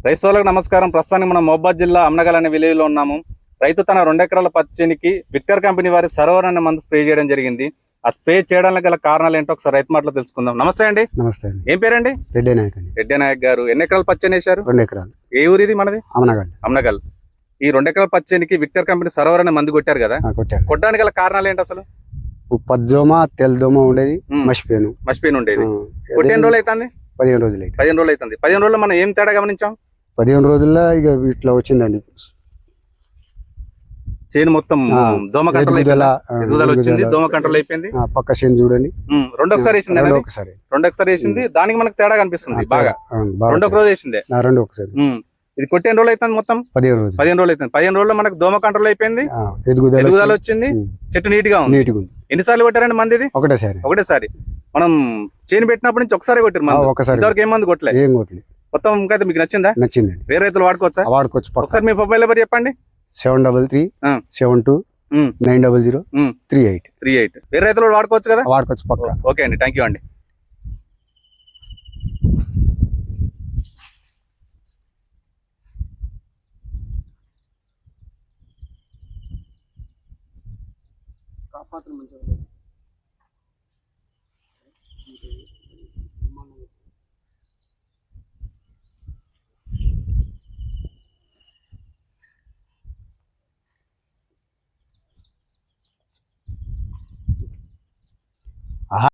రైతు సోదరులకు నమస్కారం. ప్రస్తుతానికి మనం మహబూబాబాద్ జిల్లా అమ్నగల్ అనే విలేజ్ లో ఉన్నాము. రైతు తన 2 ఎకరాల పచ్చినికి విక్టర్ కంపెనీ వారి సరోవర్ అనే మందు స్ప్రే చేయడం జరిగింది. ఆ స్ప్రే చేయడానికి గల కారణాలు ఏంటో ఒకసారి రైతు మాటలో తెలుసుకుందాం. నమస్తే అండి. నమస్తే అండి. ఏం పేరండి? రెడ్డి నాయక్ అండి. రెడ్డి నాయక్ గారు ఎన్ని ఎకరాల పచ్చని వేశారు? 2 ఎకరాలు. ఏ ఊరు ఇది మనది? అమనగల్. అమ్నగల్. ఈ 2 ఎకరాల పచ్చనికి విక్టర్ కంపెనీ సరోవర్ అనే మందు కొట్టారు కదా, కొట్టాను. కొట్టడానికి గల కారణాలు ఏంటి అసలు? పద్దోమ తెల్లదోమ ఉండేది, మర్చిపోయిన ఉండేది. కొట్టి ఎన్ని రోజులు అవుతుంది? 15 రోజులు అయితే. 15 రోజులు అవుతుంది. 15 రోజుల్లో మనం ఏం తేడా గమనించాం? 15 రోజుల్లో ఇక ఇట్లా వచ్చిందండి. చేను మొత్తం దోమ కంట్రోల్ ఎదుగుదల వచ్చింది, దోమ కంట్రోల్ అయిపోయింది. పక్క చేను చూడండి, రెండోసారి వేసింది. రెండోసారి వేసింది, దానికి మనకు తేడా కనిపిస్తుంది బాగా. రెండో రోజు వేసింది. ఇది కొట్టి ఎన్ని రోజులు అవుతుంది? మొత్తం 15 రోజులు అవుతుంది. 15 రోజుల్లో మనకు దోమ కంట్రోల్ అయిపోయింది, ఎదుగుదల వచ్చింది, చెట్టు నీట్ గా ఉంది. ఎన్నిసార్లు కొట్టారండి మంది? ఇది ఒకటేసారి. మనం చేను పెట్టినప్పటి నుంచి ఒకసారి కొట్టారు మందు. ఇంతవరకు ఏం మందు కొట్టలేదు. మొత్తం ఇంకా మీకు నచ్చిందా? నచ్చింది. వేరే రైతులు వాడుకోవచ్చా? వాడుకోవచ్చు. ఒకసారి మీ మొబైల్ నెంబర్ చెప్పండి. 7337290038. వేరే రైతులు వాడుకోవచ్చు కదా? వాడుకోవచ్చు పక్క. ఓకే అండి, థ్యాంక్ యూ అండి. కాపాత్ర మంచిగా